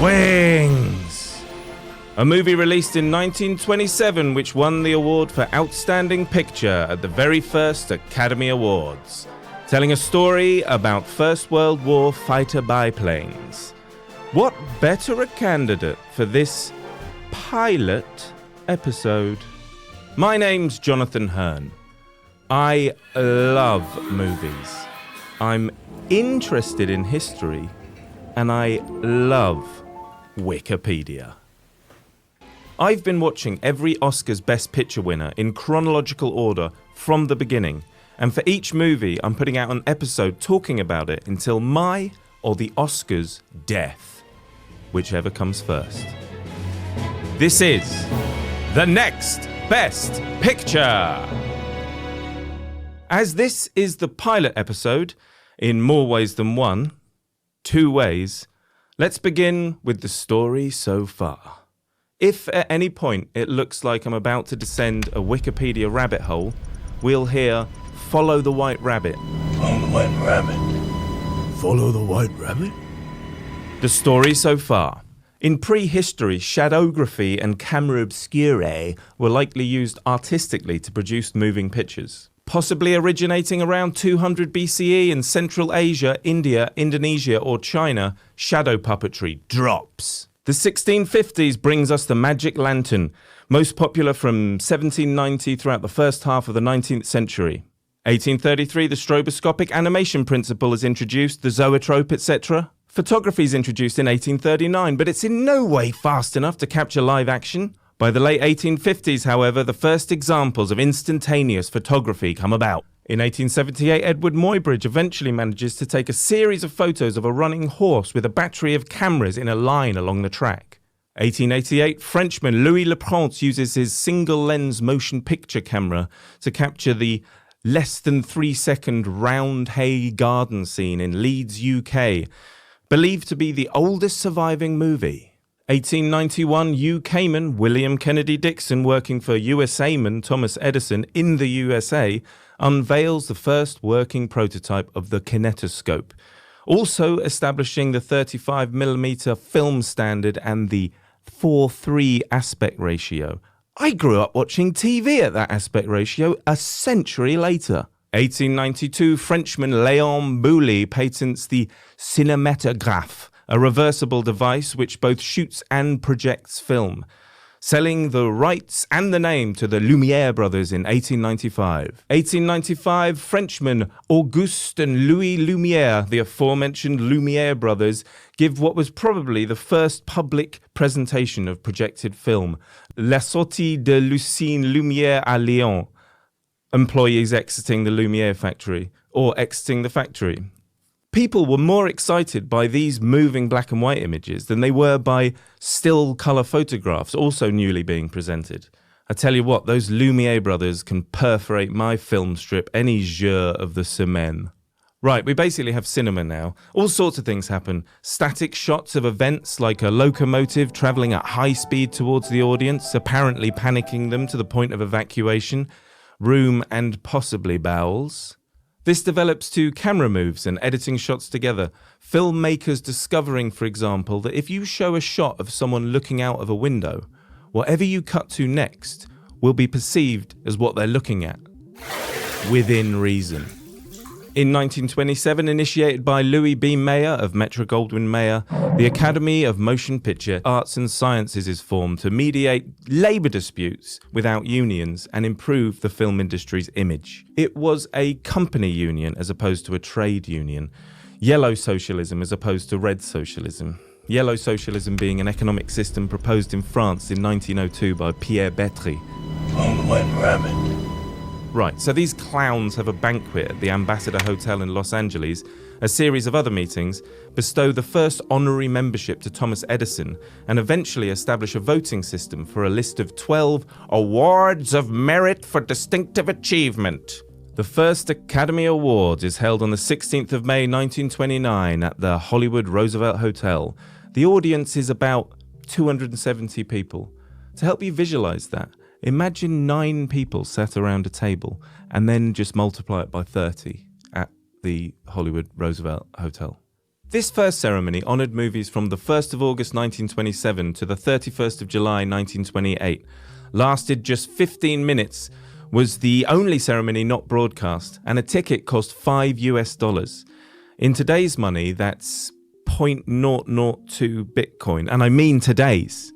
Wings. A movie released in 1927 which won the award for Outstanding Picture at the very first Academy Awards, telling a story about First World War fighter biplanes. What better a candidate for this pilot episode? My name's Jonathan Hearn. I love movies. I'm interested in history, and I love Wikipedia. I've been watching every Oscars Best Picture winner in chronological order from the beginning, and for each movie I'm putting out an episode talking about it until my or the Oscars' death, whichever comes first. This is The Next Best Picture! As this is the pilot episode, in more ways than one, two ways, let's begin with the story so far. If at any point it looks like I'm about to descend a Wikipedia rabbit hole, we'll hear "Follow the White Rabbit." Follow the White Rabbit. Follow the White Rabbit? The story so far. In prehistory, shadowgraphy and camera obscura were likely used artistically to produce moving pictures. Possibly originating around 200 BCE in Central Asia, India, Indonesia or China, shadow puppetry drops. The 1650s brings us the magic lantern, most popular from 1790 throughout the first half of the 19th century. 1833, the stroboscopic animation principle is introduced, the zoetrope, etc. Photography is introduced in 1839, but it's in no way fast enough to capture live action. By the late 1850s, however, the first examples of instantaneous photography come about. In 1878, Edward Muybridge eventually manages to take a series of photos of a running horse with a battery of cameras in a line along the track. 1888, Frenchman Louis Leprince uses his single-lens motion picture camera to capture the less than 3-second round hay garden scene in Leeds, UK, believed to be the oldest surviving movie. 1891, UK-man William Kennedy Dixon, working for USA-man Thomas Edison in the USA, unveils the first working prototype of the kinetoscope, also establishing the 35mm film standard and the 4:3 aspect ratio. I grew up watching TV at that aspect ratio a century later. 1892, Frenchman Léon Bouly patents the cinématographe, a reversible device which both shoots and projects film, selling the rights and the name to the Lumière brothers in 1895. 1895, Frenchmen Auguste and Louis Lumière, the aforementioned Lumière brothers, give what was probably the first public presentation of projected film, La Sortie de l'usine Lumière à Lyon, employees exiting the Lumière factory, or exiting the factory. People were more excited by these moving black and white images than they were by still colour photographs also newly being presented. I tell you what, those Lumière brothers can perforate my film strip any jour of the semaine. Right, we basically have cinema now. All sorts of things happen. Static shots of events like a locomotive travelling at high speed towards the audience, apparently panicking them to the point of evacuation. Room and possibly bowels. This develops to camera moves and editing shots together. Filmmakers discovering, for example, that if you show a shot of someone looking out of a window, whatever you cut to next will be perceived as what they're looking at, within reason. In 1927, initiated by Louis B. Mayer of Metro-Goldwyn-Mayer, the Academy of Motion Picture Arts and Sciences is formed to mediate labour disputes without unions and improve the film industry's image. It was a company union as opposed to a trade union. Yellow socialism as opposed to red socialism. Yellow socialism being an economic system proposed in France in 1902 by Pierre Bétry. Follow the White Rabbit. Right, so these clowns have a banquet at the Ambassador Hotel in Los Angeles, a series of other meetings, bestow the first honorary membership to Thomas Edison, and eventually establish a voting system for a list of 12 awards of merit for distinctive achievement. The first Academy Awards is held on the 16th of May 1929 at the Hollywood Roosevelt Hotel. The audience is about 270 people. To help you visualize that, imagine 9 people sat around a table and then just multiply it by 30 at the Hollywood Roosevelt Hotel. This first ceremony honoured movies from the 1st of August 1927 to the 31st of July 1928. Lasted just 15 minutes, was the only ceremony not broadcast, and a ticket cost $5. In today's money, that's 0.002 Bitcoin, and I mean today's.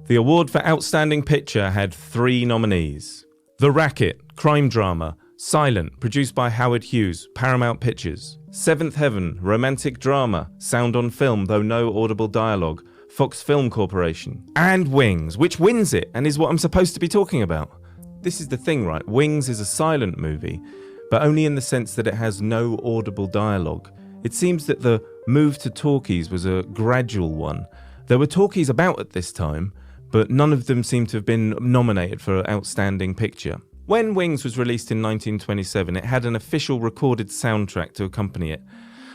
The award for Outstanding Picture had 3 nominees. The Racket, crime drama, Silent, produced by Howard Hughes, Paramount Pictures. Seventh Heaven, romantic drama, sound on film though no audible dialogue, Fox Film Corporation. And Wings, which wins it and is what I'm supposed to be talking about. This is the thing, right? Wings is a silent movie, but only in the sense that it has no audible dialogue. It seems that the move to talkies was a gradual one. There were talkies about at this time, but none of them seem to have been nominated for Outstanding Picture. When Wings was released in 1927, it had an official recorded soundtrack to accompany it.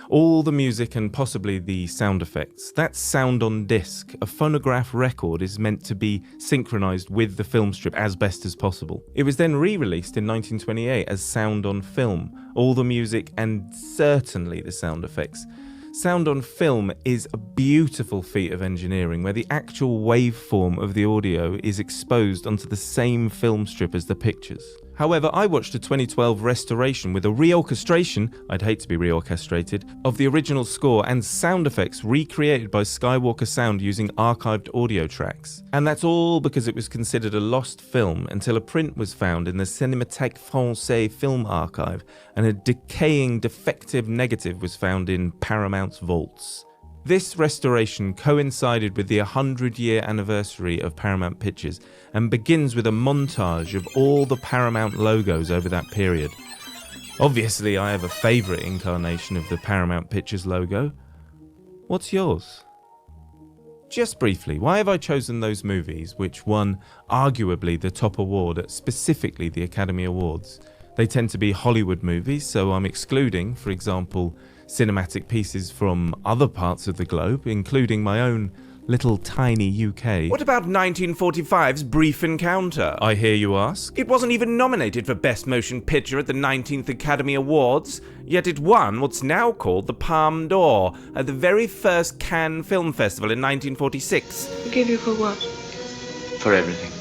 All the music and possibly the sound effects. That's sound on disc. A phonograph record is meant to be synchronized with the film strip as best as possible. It was then re-released in 1928 as sound on film. All the music and certainly the sound effects. Sound on film is a beautiful feat of engineering where the actual waveform of the audio is exposed onto the same film strip as the pictures. However, I watched a 2012 restoration with a reorchestration, I'd hate to be reorchestrated, of the original score and sound effects recreated by Skywalker Sound using archived audio tracks. And that's all because it was considered a lost film until a print was found in the Cinémathèque Française film archive and a decaying defective negative was found in Paramount's vaults. This restoration coincided with the 100-year anniversary of Paramount Pictures and begins with a montage of all the Paramount logos over that period. Obviously, I have a favourite incarnation of the Paramount Pictures logo. What's yours? Just briefly, why have I chosen those movies which won arguably the top award at specifically the Academy Awards? They tend to be Hollywood movies, so I'm excluding, for example, cinematic pieces from other parts of the globe, including my own little tiny UK. What about 1945's Brief Encounter? I hear you ask. It wasn't even nominated for Best Motion Picture at the 19th Academy Awards, yet it won what's now called the Palme d'Or at the very first Cannes Film Festival in 1946. Forgive you for what? For everything.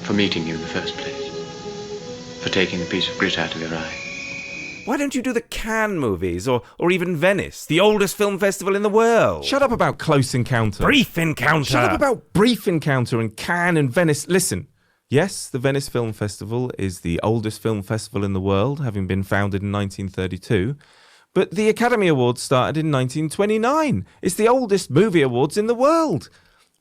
For meeting you in the first place. For taking the piece of grit out of your eye. Why don't you do the Cannes movies, or even Venice, the oldest film festival in the world? Shut up about Close Encounter. Brief Encounter! Shut up about Brief Encounter and Cannes and Venice. Listen, yes, the Venice Film Festival is the oldest film festival in the world, having been founded in 1932. But the Academy Awards started in 1929. It's the oldest movie awards in the world.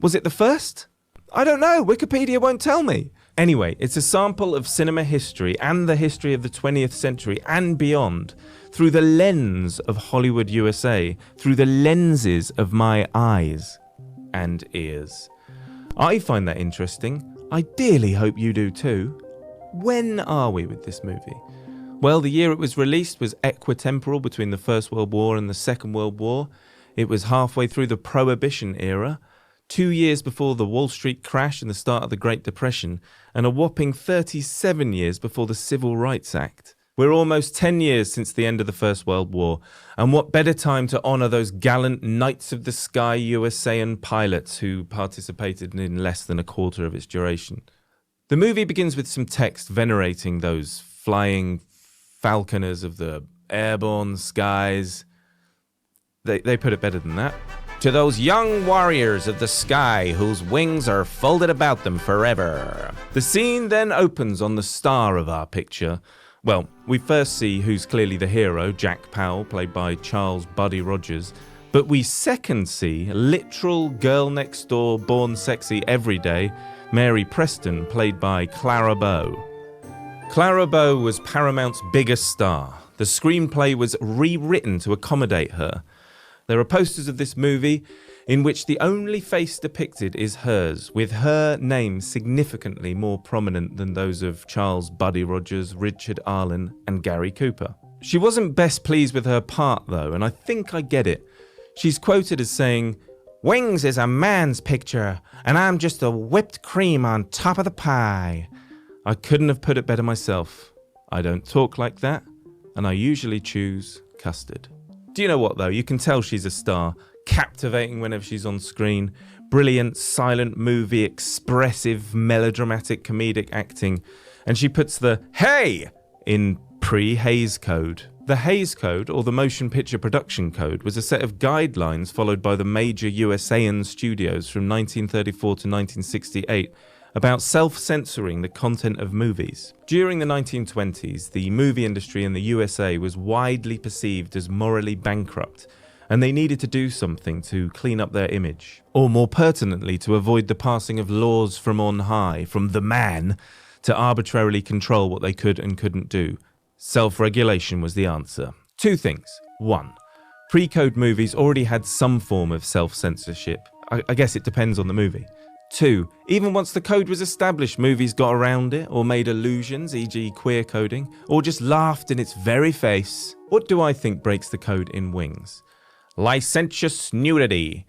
Was it the first? I don't know. Wikipedia won't tell me. Anyway, it's a sample of cinema history and the history of the 20th century and beyond through the lens of Hollywood USA, through the lenses of my eyes and ears. I find that interesting. I dearly hope you do too. When are we with this movie? Well, the year it was released was equitemporal between the First World War and the Second World War. It was halfway through the Prohibition era, 2 years before the Wall Street crash and the start of the Great Depression, and a whopping 37 years before the Civil Rights Act. We're almost 10 years since the end of the First World War, and what better time to honour those gallant Knights of the Sky USAN pilots who participated in less than a quarter of its duration. The movie begins with some text venerating those flying falconers of the airborne skies. They put it better than that. To those young warriors of the sky whose wings are folded about them forever. The scene then opens on the star of our picture. Well, we first see who's clearly the hero, Jack Powell, played by Charles Buddy Rogers. But we second see literal girl next door, born sexy every day, Mary Preston, played by Clara Bow. Clara Bow was Paramount's biggest star. The screenplay was rewritten to accommodate her. There are posters of this movie in which the only face depicted is hers, with her name significantly more prominent than those of Charles Buddy Rogers, Richard Arlen, and Gary Cooper. She wasn't best pleased with her part, though, and I think I get it. She's quoted as saying, "Wings is a man's picture, and I'm just a whipped cream on top of the pie." I couldn't have put it better myself. I don't talk like that, and I usually choose custard. Do you know what, though? You can tell she's a star. Captivating whenever she's on screen. Brilliant, silent movie, expressive, melodramatic, comedic acting. And she puts the "hey" in pre-Hays Code. The Hays Code, or the Motion Picture Production Code, was a set of guidelines followed by the major USAN studios from 1934 to 1968 about self-censoring the content of movies. During the 1920s, the movie industry in the USA was widely perceived as morally bankrupt, and they needed to do something to clean up their image. Or more pertinently, to avoid the passing of laws from on high, from the man, to arbitrarily control what they could and couldn't do. Self-regulation was the answer. Two things. One, pre-code movies already had some form of self-censorship. I guess it depends on the movie. Two, even once the code was established, movies got around it or made allusions, e.g. queer coding, or just laughed in its very face. What do I think breaks the code in Wings? Licentious nudity.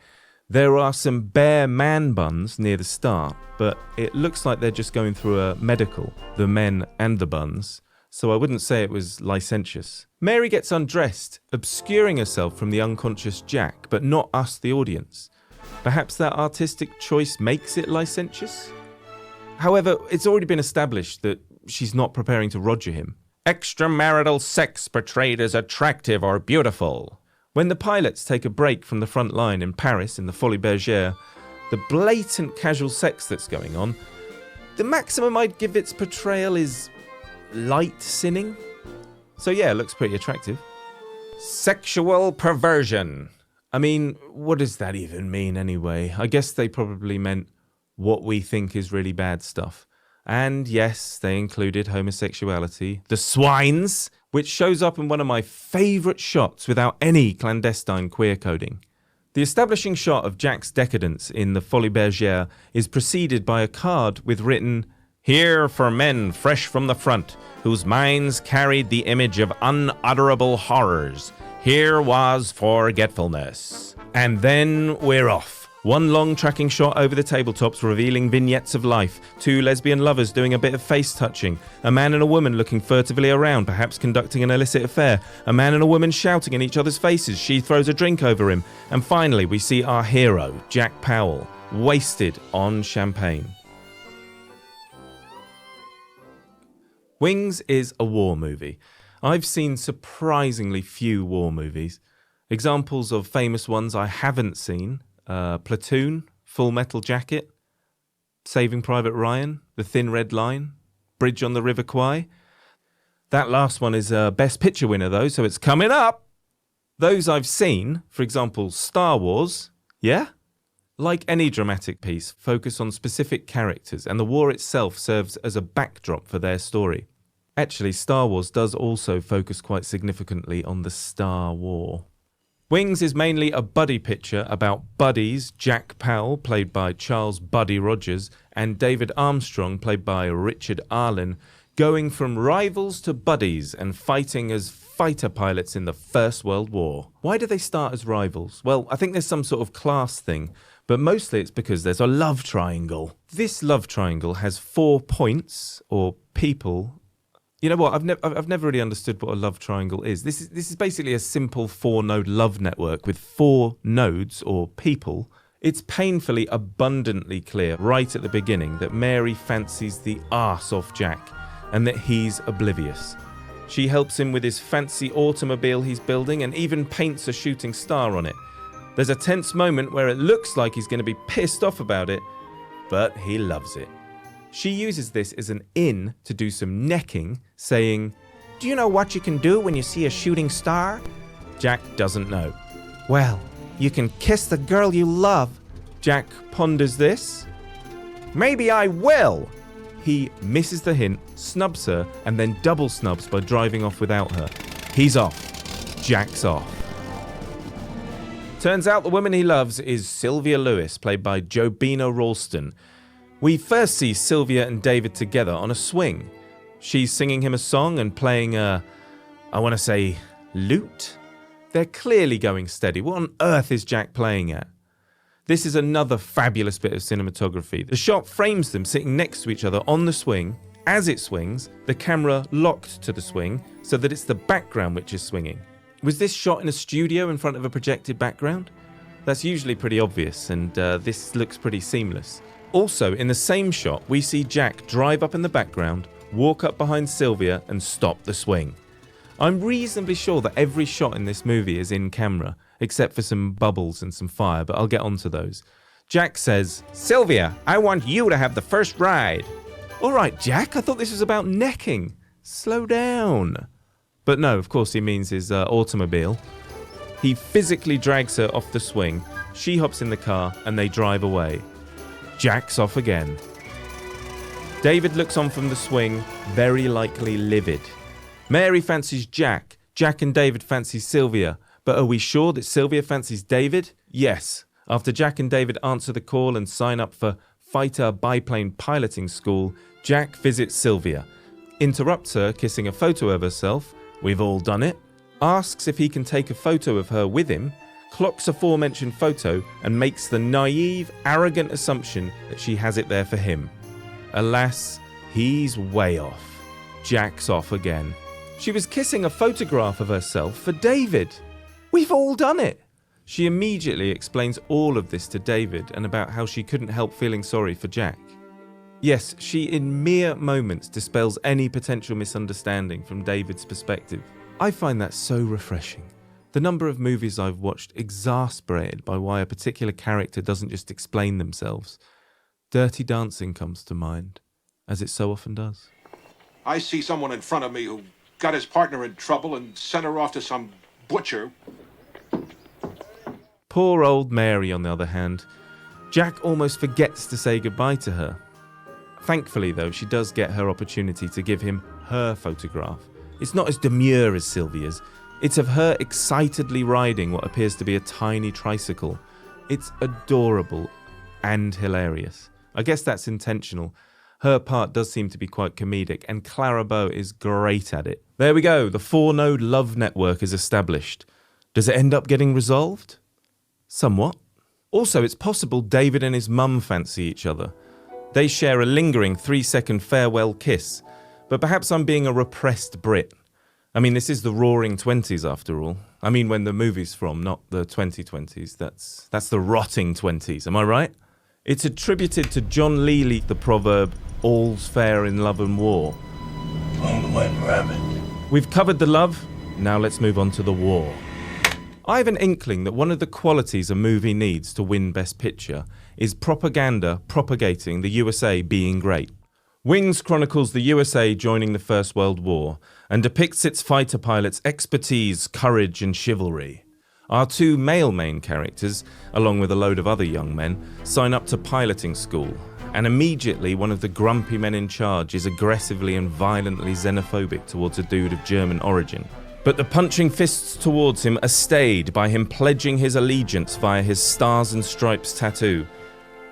There are some bare man buns near the start, but it looks like they're just going through a medical, the men and the buns, so I wouldn't say it was licentious. Mary gets undressed, obscuring herself from the unconscious Jack, but not us, the audience. Perhaps that artistic choice makes it licentious? However, it's already been established that she's not preparing to Roger him. Extramarital sex portrayed as attractive or beautiful. When the pilots take a break from the front line in Paris in the Folies Bergère, the blatant casual sex that's going on, the maximum I'd give its portrayal is light sinning. So yeah, it looks pretty attractive. Sexual perversion. I mean, what does that even mean anyway? I guess they probably meant what we think is really bad stuff. And yes, they included homosexuality. The swines, which shows up in one of my favourite shots without any clandestine queer coding. The establishing shot of Jack's decadence in the Folies Bergère is preceded by a card with written, "Here for men fresh from the front, whose minds carried the image of unutterable horrors. Here was forgetfulness." And then we're off. One long tracking shot over the tabletops revealing vignettes of life, two lesbian lovers doing a bit of face touching, a man and a woman looking furtively around, perhaps conducting an illicit affair, a man and a woman shouting in each other's faces, she throws a drink over him, and finally we see our hero, Jack Powell, wasted on champagne. Wings is a war movie. I've seen surprisingly few war movies. Examples of famous ones I haven't seen: Platoon, Full Metal Jacket, Saving Private Ryan, The Thin Red Line, Bridge on the River Kwai. That last one is a Best Picture winner though, so it's coming up. Those I've seen, for example, Star Wars, yeah? Like any dramatic piece, focus on specific characters, and the war itself serves as a backdrop for their story. Actually, Star Wars does also focus quite significantly on the Star War. Wings is mainly a buddy picture about buddies Jack Powell, played by Charles Buddy Rogers, and David Armstrong, played by Richard Arlen, going from rivals to buddies and fighting as fighter pilots in the First World War. Why do they start as rivals? Well, I think there's some sort of class thing, but mostly it's because there's a love triangle. This love triangle has 4 points, or people. You know what? I've never really understood what a love triangle is. This is basically a simple 4-node love network with 4 nodes, or people. It's painfully abundantly clear right at the beginning that Mary fancies the arse off Jack, and that he's oblivious. She helps him with his fancy automobile he's building, and even paints a shooting star on it. There's a tense moment where it looks like he's going to be pissed off about it, but he loves it. She uses this as an in to do some necking, saying, "Do you know what you can do when you see a shooting star?" Jack doesn't know. "Well, you can kiss the girl you love." Jack ponders this. "Maybe I will." He misses the hint, snubs her, and then double snubs by driving off without her. He's off. Jack's off. Turns out the woman he loves is Sylvia Lewis, played by Jobina Ralston. We first see Sylvia and David together on a swing. She's singing him a song and playing I want to say, lute? They're clearly going steady. What on earth is Jack playing at? This is another fabulous bit of cinematography. The shot frames them sitting next to each other on the swing. As it swings, the camera locked to the swing so that it's the background which is swinging. Was this shot in a studio in front of a projected background? That's usually pretty obvious, and this looks pretty seamless. Also, in the same shot, we see Jack drive up in the background, walk up behind Sylvia, and stop the swing. I'm reasonably sure that every shot in this movie is in camera, except for some bubbles and some fire, but I'll get onto those. Jack says, "Sylvia, I want you to have the first ride." All right, Jack, I thought this was about necking. Slow down. But no, of course he means his automobile. He physically drags her off the swing, she hops in the car, and they drive away. Jack's off again. David looks on from the swing, very likely livid. Mary fancies Jack. Jack and David fancy Sylvia. But are we sure that Sylvia fancies David? Yes. After Jack and David answer the call and sign up for fighter biplane piloting school, Jack visits Sylvia, interrupts her kissing a photo of herself, we've all done it, asks if he can take a photo of her with him, clocks aforementioned photo and makes the naive, arrogant assumption that she has it there for him. Alas, he's way off. Jack's off again. She was kissing a photograph of herself for David. We've all done it. She immediately explains all of this to David and about how she couldn't help feeling sorry for Jack. Yes, she in mere moments dispels any potential misunderstanding from David's perspective. I find that so refreshing. The number of movies I've watched exasperated by why a particular character doesn't just explain themselves. Dirty Dancing comes to mind, as it so often does. I see someone in front of me who got his partner in trouble and sent her off to some butcher. Poor old Mary, on the other hand. Jack almost forgets to say goodbye to her. Thankfully, though, she does get her opportunity to give him her photograph. It's not as demure as Sylvia's. It's of her excitedly riding what appears to be a tiny tricycle. It's adorable and hilarious. I guess that's intentional. Her part does seem to be quite comedic, and Clara Bow is great at it. There we go, the 4-node love network is established. Does it end up getting resolved? Somewhat. Also, it's possible David and his mum fancy each other. They share a lingering 3-second farewell kiss, but perhaps I'm being a repressed Brit. I mean, this is the roaring 20s after all. I mean, when the movie's from, not the 2020s. That's the rotting 20s, am I right? It's attributed to John Lely, the proverb, all's fair in love and war. Long the white rabbit. We've covered the love, now let's move on to the war. I have an inkling that one of the qualities a movie needs to win Best Picture is propaganda propagating the USA being great. Wings chronicles the USA joining the First World War and depicts its fighter pilots' expertise, courage and chivalry. Our two male main characters, along with a load of other young men, sign up to piloting school, and immediately one of the grumpy men in charge is aggressively and violently xenophobic towards a dude of German origin. But the punching fists towards him are stayed by him pledging his allegiance via his Stars and Stripes tattoo.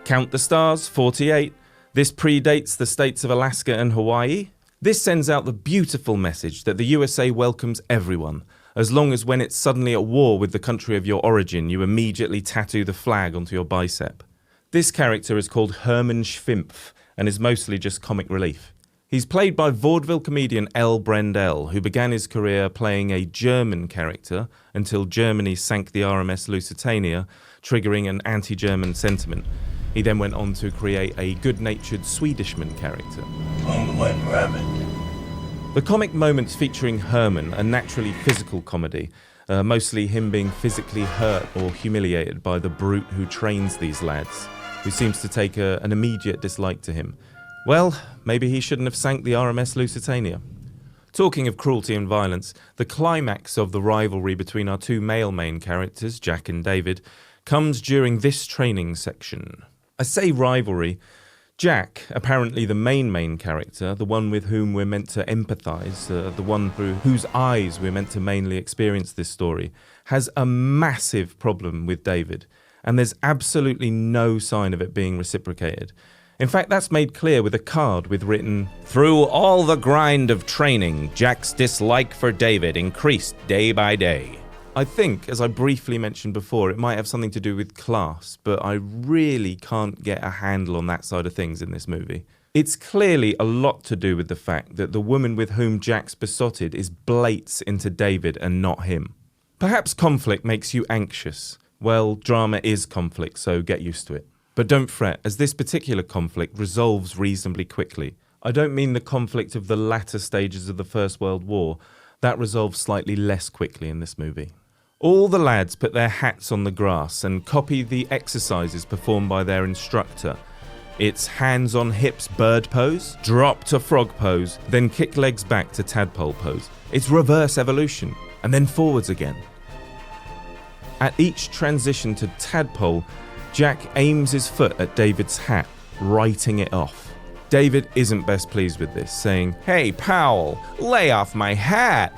Count the stars, 48. This predates the states of Alaska and Hawaii. This sends out the beautiful message that the USA welcomes everyone, as long as when it's suddenly at war with the country of your origin, you immediately tattoo the flag onto your bicep. This character is called Herman Schwimpf and is mostly just comic relief. He's played by vaudeville comedian L. Brendel, who began his career playing a German character until Germany sank the RMS Lusitania, triggering an anti-German sentiment. He then went on to create a good-natured Swedishman character. Long the white rabbit. The comic moments featuring Herman are naturally physical comedy, mostly him being physically hurt or humiliated by the brute who trains these lads, who seems to take an immediate dislike to him. Well, maybe he shouldn't have sank the RMS Lusitania. Talking of cruelty and violence, the climax of the rivalry between our two male main characters, Jack and David, comes during this training section. I say rivalry. Jack, apparently the main character, the one with whom we're meant to empathise, the one through whose eyes we're meant to mainly experience this story, has a massive problem with David, and there's absolutely no sign of it being reciprocated. In fact, that's made clear with a card with written, "Through all the grind of training, Jack's dislike for David increased day by day." I think, as I briefly mentioned before, it might have something to do with class, but I really can't get a handle on that side of things in this movie. It's clearly a lot to do with the fact that the woman with whom Jack's besotted is Blates into David and not him. Perhaps conflict makes you anxious. Well, drama is conflict, so get used to it. But don't fret, as this particular conflict resolves reasonably quickly. I don't mean the conflict of the latter stages of the First World War. That resolves slightly less quickly in this movie. All the lads put their hats on the grass and copy the exercises performed by their instructor. It's hands on hips bird pose, drop to frog pose, then kick legs back to tadpole pose. It's reverse evolution, and then forwards again. At each transition to tadpole, Jack aims his foot at David's hat, writing it off. David isn't best pleased with this, saying, "Hey, Powell, lay off my hat."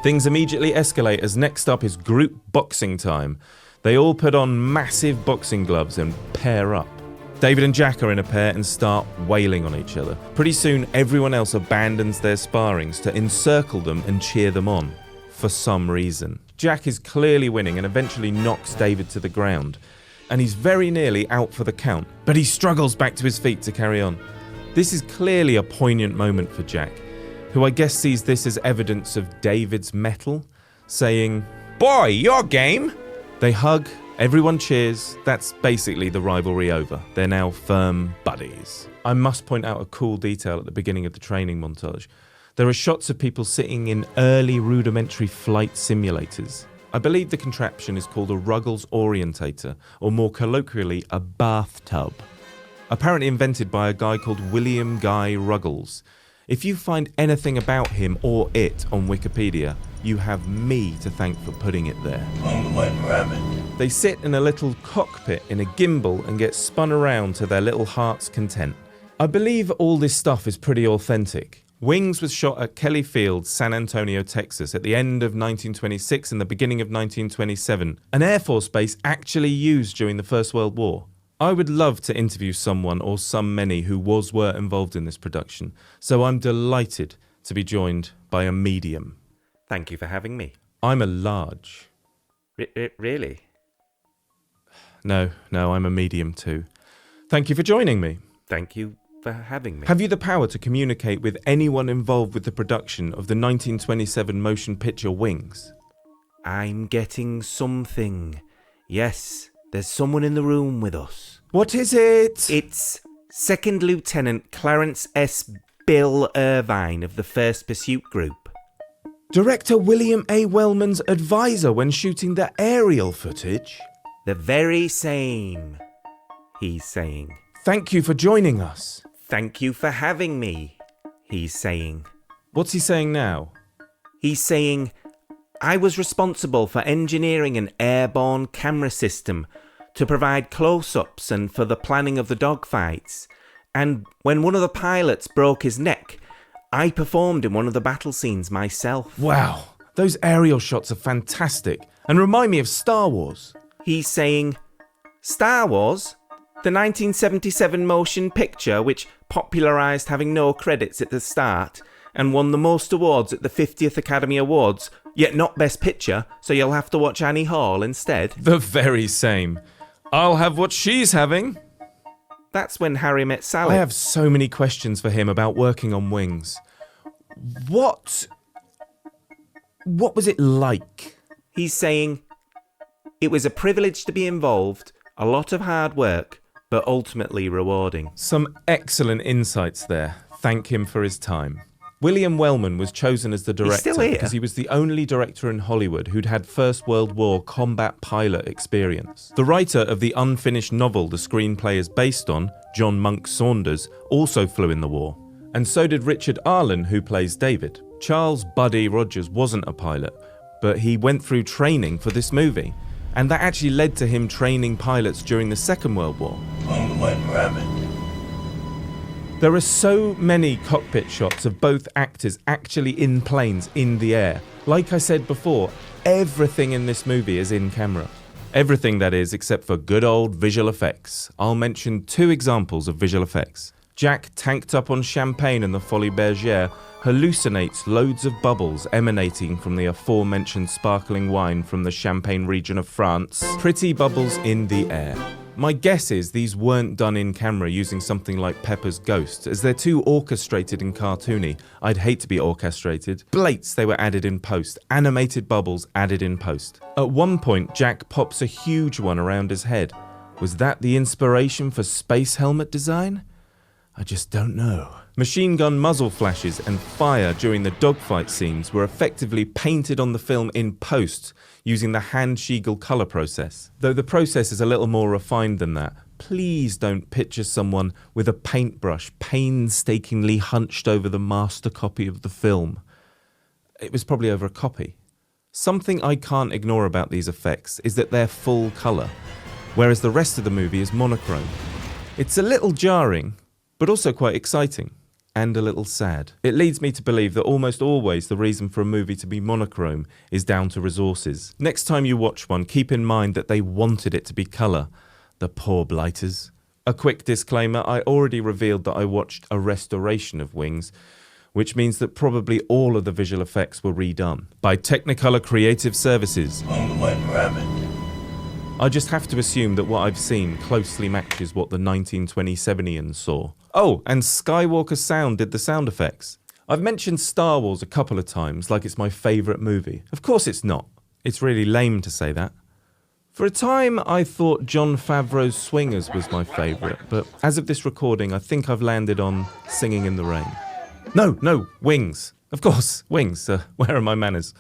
Things immediately escalate as next up is group boxing time. They all put on massive boxing gloves and pair up. David and Jack are in a pair and start wailing on each other. Pretty soon, everyone else abandons their sparrings to encircle them and cheer them on, for some reason. Jack is clearly winning and eventually knocks David to the ground, and he's very nearly out for the count, but he struggles back to his feet to carry on. This is clearly a poignant moment for Jack, who I guess sees this as evidence of David's mettle, saying, "Boy, you're game!" They hug, everyone cheers. That's basically the rivalry over. They're now firm buddies. I must point out a cool detail at the beginning of the training montage. There are shots of people sitting in early rudimentary flight simulators. I believe the contraption is called a Ruggles orientator, or more colloquially, a bathtub. Apparently invented by a guy called William Guy Ruggles. If you find anything about him or it on Wikipedia, you have me to thank for putting it there. They sit in a little cockpit in a gimbal and get spun around to their little heart's content. I believe all this stuff is pretty authentic. Wings was shot at Kelly Field, San Antonio, Texas, at the end of 1926 and the beginning of 1927, an Air Force base actually used during the First World War. I would love to interview someone or some many who were involved in this production, so I'm delighted to be joined by a medium. Thank you for having me. I'm a large. Really? No, I'm a medium too. Thank you for joining me. Thank you for having me. Have you the power to communicate with anyone involved with the production of the 1927 motion picture Wings? I'm getting something. Yes, there's someone in the room with us. What is it? It's Second Lieutenant Clarence S. Bill Irvine of the 1st Pursuit Group. Director William A. Wellman's advisor when shooting the aerial footage? The very same, he's saying. Thank you for joining us. Thank you for having me, he's saying. What's he saying now? He's saying, I was responsible for engineering an airborne camera system to provide close-ups and for the planning of the dogfights. And when one of the pilots broke his neck, I performed in one of the battle scenes myself. Wow, those aerial shots are fantastic and remind me of Star Wars. He's saying, Star Wars? The 1977 motion picture which popularised having no credits at the start and won the most awards at the 50th Academy Awards, yet not Best Picture, so you'll have to watch Annie Hall instead. The very same. I'll have what she's having. That's When Harry Met Sally. I have so many questions for him about working on Wings. What was it like? He's saying, it was a privilege to be involved, a lot of hard work, but ultimately rewarding. Some excellent insights there. Thank him for his time. William Wellman was chosen as the director because he was the only director in Hollywood who'd had First World War combat pilot experience. The writer of the unfinished novel the screenplay is based on, John Monk Saunders, also flew in the war. And so did Richard Arlen, who plays David. Charles Buddy Rogers wasn't a pilot, but he went through training for this movie. And that actually led to him training pilots during the Second World War. There are so many cockpit shots of both actors actually in planes in the air. Like I said before, everything in this movie is in camera. Everything, that is, except for good old visual effects. I'll mention 2 examples of visual effects. Jack, tanked up on champagne in the Folie Bergère, hallucinates loads of bubbles emanating from the aforementioned sparkling wine from the Champagne region of France. Pretty bubbles in the air. My guess is these weren't done in camera using something like Pepper's Ghost, as they're too orchestrated and cartoony. I'd hate to be orchestrated. Blates they were added in post, animated bubbles added in post. At one point, Jack pops a huge one around his head. Was that the inspiration for space helmet design? I just don't know. Machine gun muzzle flashes and fire during the dogfight scenes were effectively painted on the film in post using the hand-Schiegel colour process. Though the process is a little more refined than that, please don't picture someone with a paintbrush painstakingly hunched over the master copy of the film. It was probably over a copy. Something I can't ignore about these effects is that they're full colour, whereas the rest of the movie is monochrome. It's a little jarring, but also quite exciting. And a little sad. It leads me to believe that almost always the reason for a movie to be monochrome is down to resources. Next time you watch one, keep in mind that they wanted it to be colour. The poor blighters. A quick disclaimer, I already revealed that I watched a restoration of Wings, which means that probably all of the visual effects were redone by Technicolor Creative Services. On the White Rabbit. I just have to assume that what I've seen closely matches what the 1927ians saw. Oh, and Skywalker Sound did the sound effects. I've mentioned Star Wars a couple of times like it's my favourite movie. Of course it's not. It's really lame to say that. For a time, I thought Jon Favreau's Swingers was my favourite, but as of this recording, I think I've landed on Singing in the Rain. No, Wings. Of course, Wings. Where are my manners?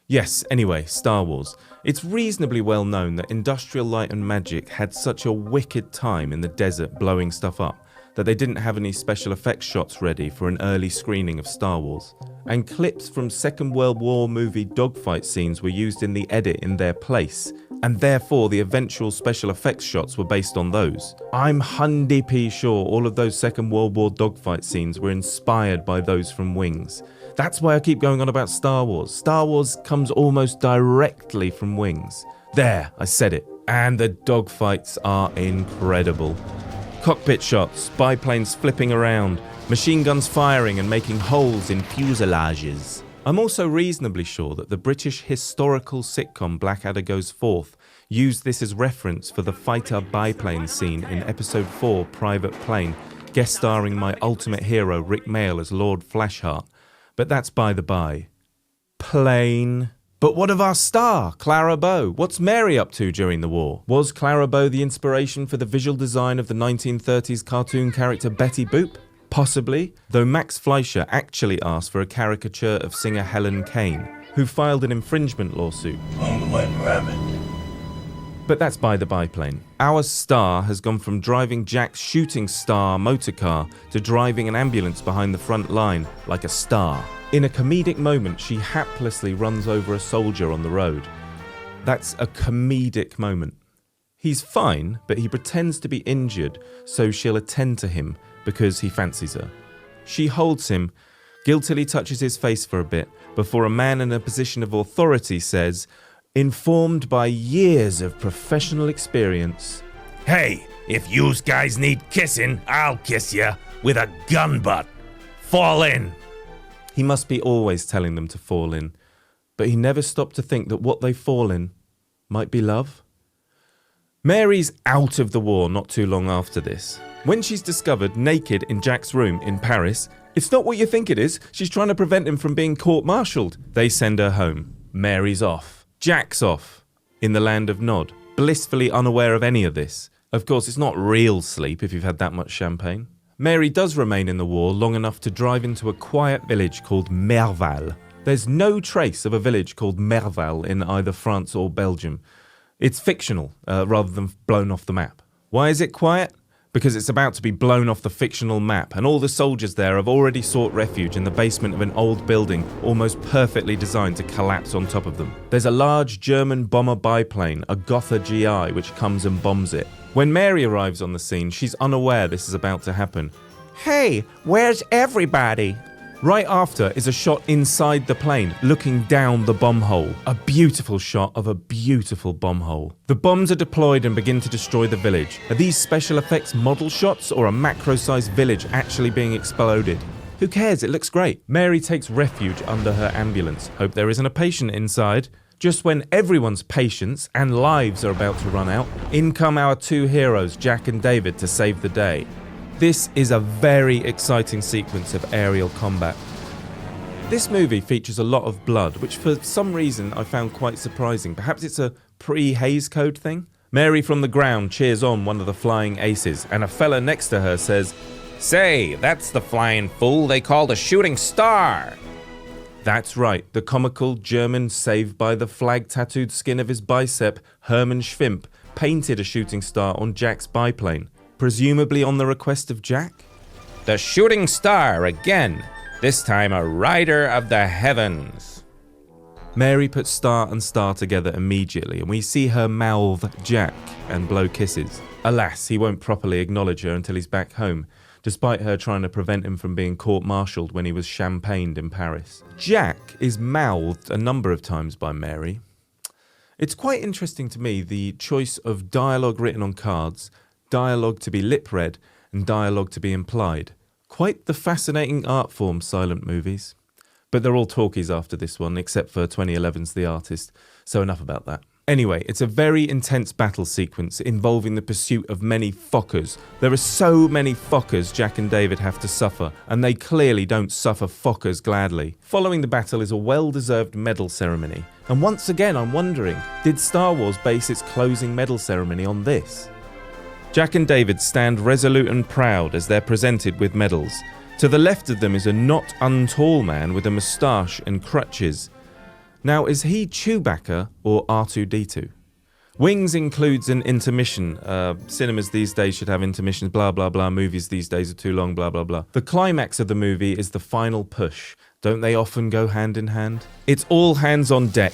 Yes, anyway, Star Wars. It's reasonably well known that Industrial Light and Magic had such a wicked time in the desert blowing stuff up that they didn't have any special effects shots ready for an early screening of Star Wars. And clips from Second World War movie dogfight scenes were used in the edit in their place, and therefore the eventual special effects shots were based on those. I'm 100% sure all of those Second World War dogfight scenes were inspired by those from Wings. That's why I keep going on about Star Wars. Star Wars comes almost directly from Wings. There, I said it. And the dogfights are incredible. Cockpit shots, biplanes flipping around, machine guns firing and making holes in fuselages. I'm also reasonably sure that the British historical sitcom Blackadder Goes Forth used this as reference for the fighter biplane scene in episode 4 Private Plane, guest starring my ultimate hero Rick Mayall as Lord Flashheart. But that's by the by. Plane. But what of our star, Clara Bow? What's Mary up to during the war? Was Clara Bow the inspiration for the visual design of the 1930s cartoon character Betty Boop? Possibly, though Max Fleischer actually asked for a caricature of singer Helen Kane, who filed an infringement lawsuit. On the White Rabbit. But that's by the biplane. Our star has gone from driving Jack's shooting star motorcar to driving an ambulance behind the front line like a star. In a comedic moment, she haplessly runs over a soldier on the road. That's a comedic moment. He's fine, but he pretends to be injured, so she'll attend to him because he fancies her. She holds him, guiltily touches his face for a bit, before a man in a position of authority says, informed by years of professional experience, Hey, if yous guys need kissing, I'll kiss ya with a gun butt. Fall in. He must be always telling them to fall in, but he never stopped to think that what they fall in might be love. Mary's out of the war not too long after this. When she's discovered naked in Jack's room in Paris, it's not what you think it is. She's trying to prevent him from being court-martialed. They send her home. Mary's off. Jack's off. In the land of Nod. Blissfully unaware of any of this. Of course, it's not real sleep if you've had that much champagne. Mary does remain in the war long enough to drive into a quiet village called Merval. There's no trace of a village called Merval in either France or Belgium. It's fictional, rather than blown off the map. Why is it quiet? Because it's about to be blown off the fictional map, and all the soldiers there have already sought refuge in the basement of an old building almost perfectly designed to collapse on top of them. There's a large German bomber biplane, a Gotha GI, which comes and bombs it. When Mary arrives on the scene, she's unaware this is about to happen. Hey, where's everybody? Right after is a shot inside the plane, looking down the bomb hole. A beautiful shot of a beautiful bomb hole. The bombs are deployed and begin to destroy the village. Are these special effects model shots or a macro-sized village actually being exploded? Who cares? It looks great. Mary takes refuge under her ambulance. Hope there isn't a patient inside. Just when everyone's patience and lives are about to run out, in come our two heroes, Jack and David, to save the day. This is a very exciting sequence of aerial combat. This movie features a lot of blood, which for some reason I found quite surprising. Perhaps it's a pre-Hays Code thing? Mary from the ground cheers on one of the flying aces, and a fella next to her says, Say, that's the flying fool they called a shooting star. That's right, the comical German saved-by-the-flag tattooed skin of his bicep, Hermann Schwimp, painted a shooting star on Jack's biplane, presumably on the request of Jack? The shooting star again, this time a rider of the heavens. Mary puts star and star together immediately, and we see her mouth Jack and blow kisses. Alas, he won't properly acknowledge her until he's back home, despite her trying to prevent him from being court-martialed when he was champagned in Paris. Jack is mouthed a number of times by Mary. It's quite interesting to me, the choice of dialogue written on cards, dialogue to be lip-read, and dialogue to be implied. Quite the fascinating art form, silent movies. But they're all talkies after this one, except for 2011's The Artist, so enough about that. Anyway, it's a very intense battle sequence involving the pursuit of many fockers. There are so many fockers Jack and David have to suffer, and they clearly don't suffer fockers gladly. Following the battle is a well-deserved medal ceremony. And once again, I'm wondering, did Star Wars base its closing medal ceremony on this? Jack and David stand resolute and proud as they're presented with medals. To the left of them is a not untall man with a moustache and crutches. Now, is he Chewbacca or R2-D2? Wings includes an intermission. Cinemas these days should have intermissions, blah, blah, blah. Movies these days are too long, blah, blah, blah. The climax of the movie is the final push. Don't they often go hand in hand? It's all hands on deck.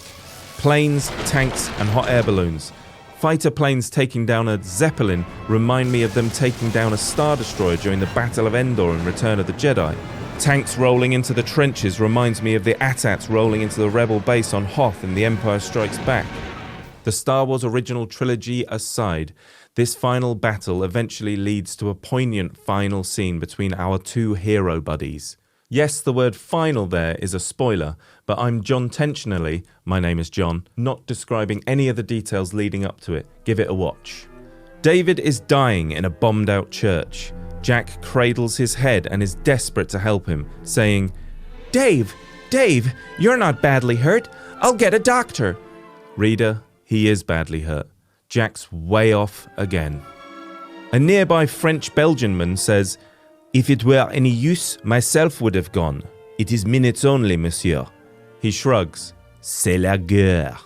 Planes, tanks, and hot air balloons. Fighter planes taking down a Zeppelin remind me of them taking down a Star Destroyer during the Battle of Endor in Return of the Jedi. Tanks rolling into the trenches reminds me of the AT-ATs rolling into the rebel base on Hoth in The Empire Strikes Back. The Star Wars original trilogy aside, this final battle eventually leads to a poignant final scene between our two hero buddies. Yes, the word final there is a spoiler, but I'm John-tentionally, my name is John, not describing any of the details leading up to it. Give it a watch. David is dying in a bombed-out church. Jack cradles his head and is desperate to help him, saying, Dave, you're not badly hurt. I'll get a doctor. Reader, he is badly hurt. Jack's way off again. A nearby French-Belgian man says, If it were any use, myself would have gone. It is minutes only, monsieur. He shrugs. C'est la guerre.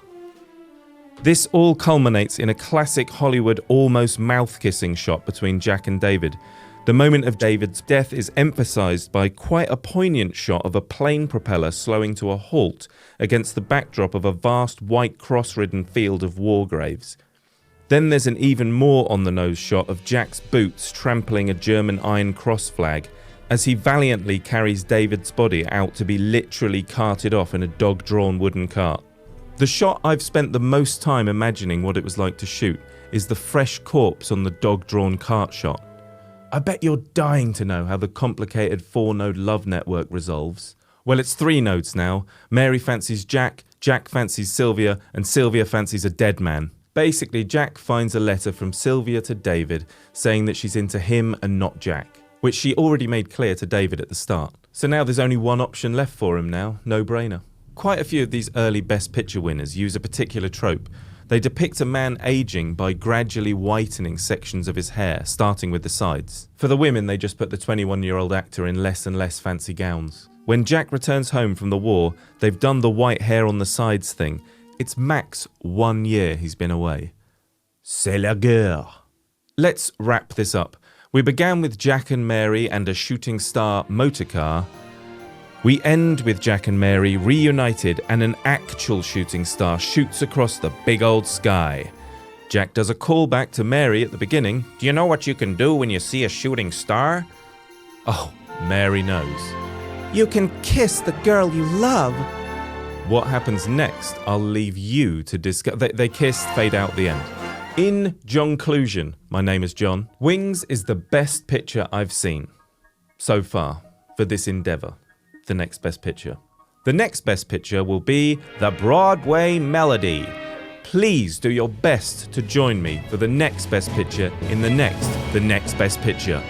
This all culminates in a classic Hollywood almost mouth-kissing shot between Jack and David. The moment of David's death is emphasised by quite a poignant shot of a plane propeller slowing to a halt against the backdrop of a vast white cross-ridden field of war graves. Then there's an even more on-the-nose shot of Jack's boots trampling a German Iron Cross flag as he valiantly carries David's body out to be literally carted off in a dog-drawn wooden cart. The shot I've spent the most time imagining what it was like to shoot is the fresh corpse on the dog-drawn cart shot. I bet you're dying to know how the complicated 4-node love network resolves. Well, it's 3 nodes now. Mary fancies Jack, Jack fancies Sylvia, and Sylvia fancies a dead man. Basically, Jack finds a letter from Sylvia to David saying that she's into him and not Jack, which she already made clear to David at the start. So now there's only one option left for him now, no-brainer. Quite a few of these early Best Picture winners use a particular trope. They depict a man aging by gradually whitening sections of his hair, starting with the sides. For the women, they just put the 21-year-old actor in less and less fancy gowns. When Jack returns home from the war, they've done the white hair on the sides thing. It's max 1 year he's been away. C'est la guerre. Let's wrap this up. We began with Jack and Mary and a shooting star motorcar. We end with Jack and Mary reunited and an actual shooting star shoots across the big old sky. Jack does a callback to Mary at the beginning. Do you know what you can do when you see a shooting star? Oh, Mary knows. You can kiss the girl you love. What happens next, I'll leave you to discuss. They kiss, fade out, the end. In conclusion, my name is John. Wings is the best picture I've seen so far for this endeavour. The next best picture. The next Best Picture will be The Broadway Melody. Please do your best to join me for the next Best Picture in the next Best Picture.